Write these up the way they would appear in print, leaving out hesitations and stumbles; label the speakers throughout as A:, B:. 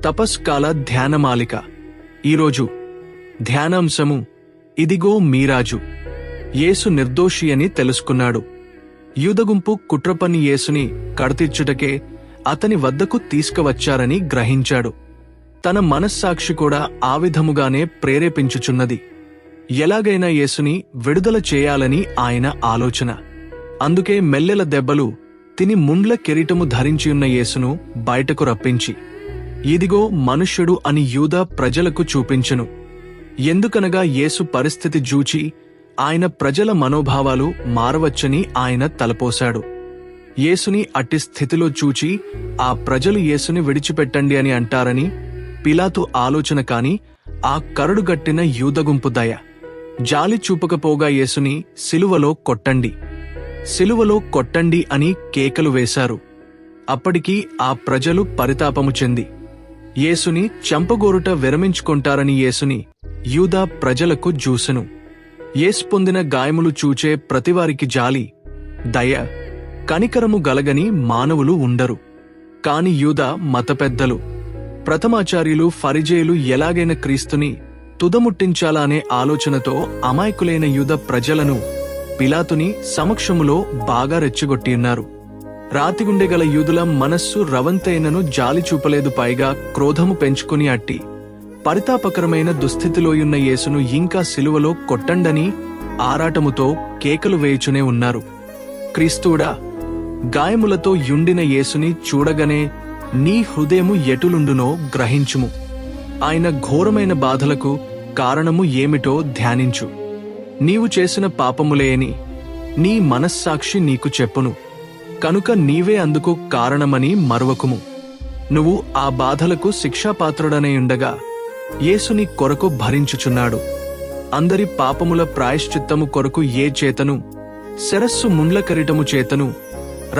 A: తపస్కాల ధ్యానమాలిక. ఈరోజు ధ్యానాంశము, ఇదిగో మీరాజు. యేసు నిర్దోషి అని తెలుసుకున్నాడు. యూదగుంపు కుట్రపన్ని యేసుని కడతీర్చుటకే అతని వద్దకు తీసుకువచ్చారని గ్రహించాడు. తన మనస్సాక్షి కూడా ఆ విధముగానే ప్రేరేపించుచున్నది. ఎలాగైనా యేసుని విడుదల చేయాలని ఆయన ఆలోచన. అందుకే మెల్లెల దెబ్బలు తిని ముండ్ల కిరీటము ధరించియున్న యేసును బయటకు రప్పించి, ఇదిగో మనుష్యుడు అని యూదా ప్రజలకు చూపించెను. ఎందుకనగా యేసు పరిస్థితి జూచి ఆయన ప్రజల మనోభావాలు మారవచ్చని ఆయన తలపోశాడు. యేసుని అట్టి స్థితిలో చూచి ఆ ప్రజలు యేసుని విడిచిపెట్టండి అని అంటారని పిలాతు ఆలోచన కాని ఆ కరడుగట్టిన యూదగుంపు దయ. జాలి చూపకపోగా యేసుని సిలువలో కొట్టండి, సిలువలో కొట్టండి అని కేకలు వేశారు. అప్పటికి ఆ ప్రజలు పరితాపము చెంది యేసుని చంపగోరుట విరమించుకొంటారని యేసుని యూదా ప్రజలకు జూసెను. యేసు పొందిన గాయములు చూచే ప్రతివారికి జాలి, దయ, కనికరము గలగని మానవులు ఉండరు. కాని యూదా మత పెద్దలు, ప్రథమాచార్యులు, ఫరిజేయులు ఎలాగైనా క్రీస్తుని తుదముట్టించాలా అనే ఆలోచనతో అమాయకులైన యూద ప్రజలను పిలాతుని సమక్షములో బాగా రెచ్చగొట్టియున్నారు. రాతిగుండె గల యూదుల మనస్సు రవంతైనను జాలి చూపలేదు. పైగా క్రోధము పెంచుకుని అట్టి పరితాపకరమైన దుస్థితిలోయున్న యేసును ఇంకా సిలువలో కొట్టండని ఆరాటముతో కేకలు వేయుచునే ఉన్నారు. క్రీస్తుడా, గాయములతో యుండిన యేసుని చూడగనే నీ హృదయము ఎటులుండునో గ్రహించుము. ఆయన ఘోరమైన బాధలకు కారణము ఏమిటో ధ్యానించు. నీవు చేసిన పాపములేని నీ మనస్సాక్షి నీకు చెప్పును. కనుక నీవే అందుకు కారణమని మరువకుము. నువ్వు ఆ బాధలకు శిక్షాపాత్రుడనైయుండగా యేసుని కొరకు భరించుచున్నాడు. అందరి పాపముల ప్రాయశ్చిత్తము కొరకు ఏ చేతను, శిరస్సు ముండ్ల కిరీటము చేతను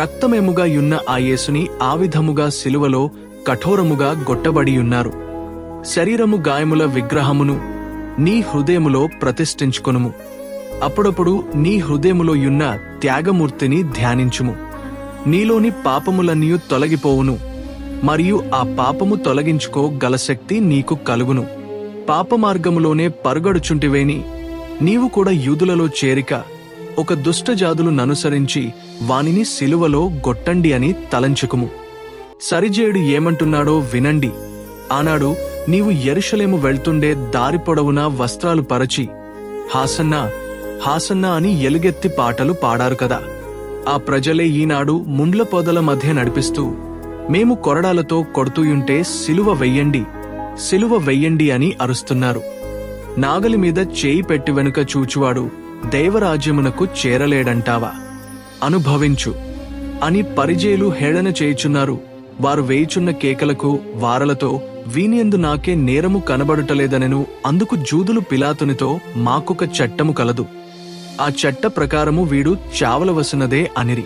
A: రక్తమేముగా యున్న ఆ యేసుని ఆ విధముగా సిలువలో కఠోరముగా గొట్టబడియున్నారు. శరీరము గాయముల విగ్రహమును నీ హృదయములో ప్రతిష్ఠించుకొనుము. అప్పుడప్పుడు నీ హృదయములో యున్న త్యాగమూర్తిని ధ్యానించుము. నీలోని పాపములన్నీయు తొలగిపోవును, మరియు ఆ పాపము తొలగించుకో గల శక్తి నీకు కలుగును. పాపమార్గములోనే పరుగడుచుంటివేని నీవు కూడా యూదులలో చేరిక ఒక దుష్టజాతులు ననుసరించి వానిని సిలువలో గొట్టండి అని తలంచుకుము. సరిజేయుడు ఏమంటున్నాడో వినండి. ఆనాడు నీవు యెరూషలేము వెళ్తుండే దారి పొడవునా వస్త్రాలు పరచి హాసన్నా, హాసన్నా అని ఎలుగెత్తి పాటలు పాడారు కదా. ఆ ప్రజలే ఈనాడు ముండ్ల పొదల మధ్య నడిపిస్తూ మేము కొరడాలతో కొడుతూయుంటే సిలువ వెయ్యండి, సిలువ వెయ్యండి అని అరుస్తున్నారు. నాగలి మీద చేయి పెట్టి వెనుక చూచువాడు దైవరాజ్యమునకు చేరలేడంటావా? అనుభవించు అని పరిజేయులు హేళన చేయుచున్నారు. వారు వేయుచున్న కేకలకు వారలతో వీనియందు నాకే నేరము కనబడుటలేదనెను. అందుకు జూదులు పిలాతునితో, మాకొక చట్టము కలదు, ఆ చట్ట ప్రకారము వీడు చావలవలసినదే అనిరి.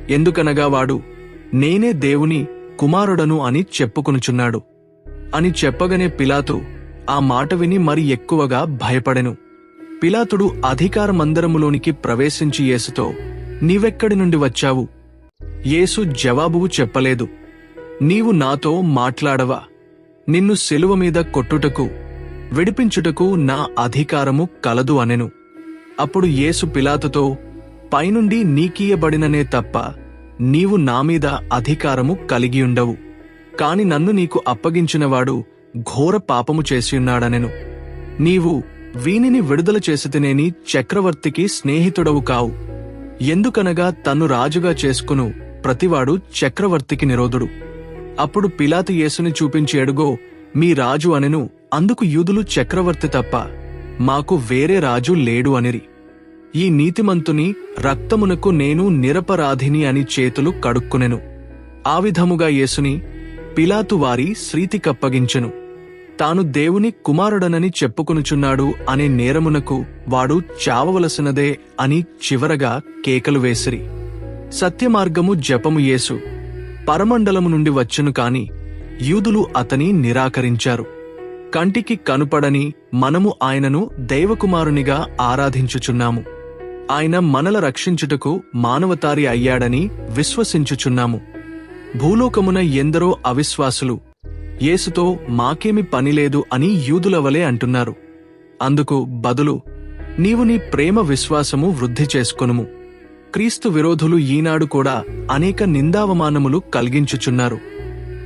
A: ఎందుకనగా వాడు నేనే దేవుని కుమారుడను అని చెప్పుకొనుచున్నాడు అని చెప్పగనే పిలాతు ఆ మాట విని మరి ఎక్కువగా భయపడెను. పిలాతుడు అధికారమందరములోనికి ప్రవేశించి యేసుతో, నీవెక్కడి నుండి వచ్చావు? యేసు జవాబు చెప్పలేదు. నీవు నాతో మాట్లాడవా? నిన్ను సిలువ మీద కొట్టుటకు, విడిపించుటకు నా అధికారము కలదు అనెను. అప్పుడు యేసు పిలాతుతో, పైనుండి నీకీయబడిననే తప్ప నీవు నామీద అధికారము కలిగియుండవు. కాని నన్ను నీకు అప్పగించినవాడు ఘోర పాపము చేసియున్నాడనెను. నీవు వీనిని విడుదల చేసితినేని చక్రవర్తికి స్నేహితుడవు కావు. ఎందుకనగా తన్ను రాజుగా చేసుకును ప్రతివాడు చక్రవర్తికి నిరోధుడు. అప్పుడు పిలాతు యేసుని చూపించి, ఎడుగో మీ రాజు అనెను. అందుకు యూదులు, చక్రవర్తి తప్ప మాకు వేరే రాజు లేడు అనిరి. ఈ నీతిమంతుని రక్తమునకు నేను నిరపరాధిని అని చేతులు కడుక్కునెను. ఆ విధముగా యేసుని పిలాతు వారి శ్రీతికప్పగించెను. తాను దేవుని కుమారుడనని చెప్పుకొనుచున్నాడు అనే నేరమునకు వాడు చావవలసినదే అని చివరగా కేకలు వేసిరి. సత్యమార్గము జపము యేసు పరమండలము నుండి వచ్చెను. కాని యూదులు అతని నిరాకరించారు. కంటికి కనుపడని మనము ఆయనను దైవకుమారునిగా ఆరాధించుచున్నాము. ఆయన మనల రక్షించుటకు మానవతారి అయ్యాడని విశ్వసించుచున్నాము. భూలోకమున ఎందరో అవిశ్వాసులు యేసుతో మాకేమి పనిలేదు అని యూదుల వలె అంటున్నారు. అందుకు బదులు నీవు నీ ప్రేమ విశ్వాసము వృద్ధి చేసుకొనుము. క్రీస్తు విరోధులు ఈనాడు కూడా అనేక నిందావమానములు కలిగించుచున్నారు.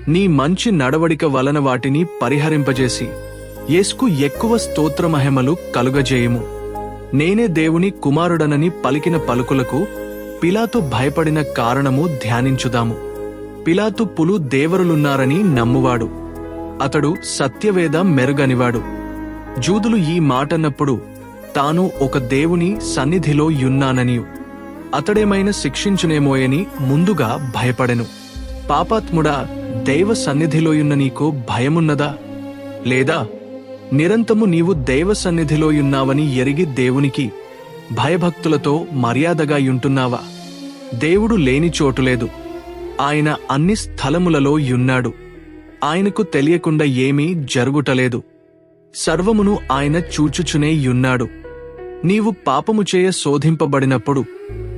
A: నీ మంచి నడవడిక వలన వాటిని పరిహరింపజేసి యేసుకు ఎక్కువ స్తోత్రమహిమలు కలుగజేయుము. నేనే దేవుని కుమారుడనని పలికిన పలుకులకు పిలాతు భయపడిన కారణము ధ్యానించుదాము. పిలాతు పులు దేవరులున్నారని నమ్మువాడు. అతడు సత్యవేద మెరుగనివాడు. జూదులు ఈ మాటన్నప్పుడు తాను ఒక దేవుని సన్నిధిలో యున్నాననియు అతడేమైనా శిక్షించునేమోయని ముందుగా భయపడెను. పాపాత్ముడా, దైవ సన్నిధిలోయున్న నీకు భయమున్నదా? లేదా నిరంతము నీవు దైవ సన్నిధిలోయున్నావని ఎరిగి దేవునికి భయభక్తులతో మర్యాదగా యుంటున్నావా? దేవుడు లేని చోటులేదు. ఆయన అన్ని స్థలములలో యున్నాడు. ఆయనకు తెలియకుండా ఏమీ జరుగుటలేదు. సర్వమును ఆయన చూచుచునే యున్నాడు. నీవు పాపము చేయ శోధింపబడినప్పుడు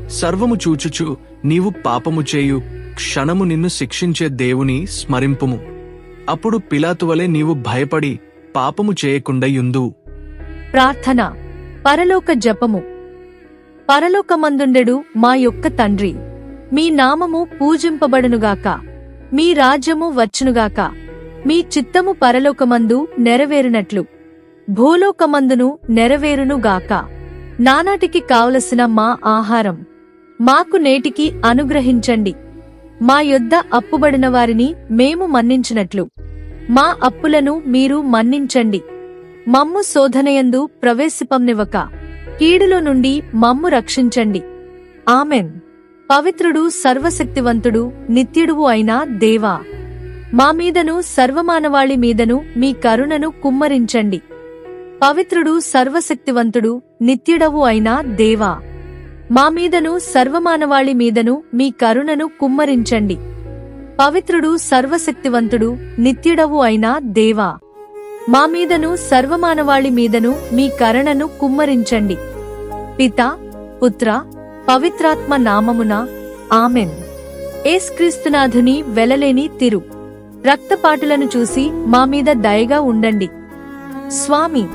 A: సర్వము చూచుచు నీవు పాపము చేయు క్షణము నిన్ను శిక్షించే దేవుని స్మరింపుము. అప్పుడు పిలాతు వలె నీవు భయపడి పాపము చేయకుండా యుందు.
B: ప్రార్థన. పరలోక జపము. పరలోకమందుండెడు మా యొక్క తండ్రి, మీ నామము పూజింపబడునుగాక, మీ రాజ్యము వచ్చునుగాక, మీ చిత్తము పరలోకమందు నెరవేరునట్లు భూలోకమందును నెరవేరునుగాక. నానాటికి కావలసిన మా ఆహారం మాకు నేటికి అనుగ్రహించండి. మా యొద్ద అప్పుబడిన వారిని మేము మన్నించినట్లు మా అప్పులను మీరు మన్నించండి. మమ్ము శోధనయందు ప్రవేశిపంనివ్వక కీడులో నుండి మమ్ము రక్షించండి. ఆమెన్. పవిత్రుడు, సర్వశక్తివంతుడు, నిత్యుడువు అయిన దేవా, మా మీదను సర్వమానవాళి మీదను మీ కరుణను కుమ్మరించండి. పవిత్రుడు, సర్వశక్తివంతుడు, నిత్యుడవు అయిన దేవా, మా మీదను సర్వమానవాళి మీదను మీ కరుణను కుమ్మరించండి. పవిత్రుడు, సర్వశక్తివంతుడు, నిత్యుడవు అయిన దేవా, మా మీదను సర్వమానవాళి మీదను మీ కరుణను కుమ్మరించండి. పితా, పుత్ర, పవిత్రాత్మ నామమున ఆమెన్. యేసుక్రీస్తునాథుని వెలలేని తిరు రక్తపాటులను చూసి మా మీద దయగా ఉండండి. స్వామి.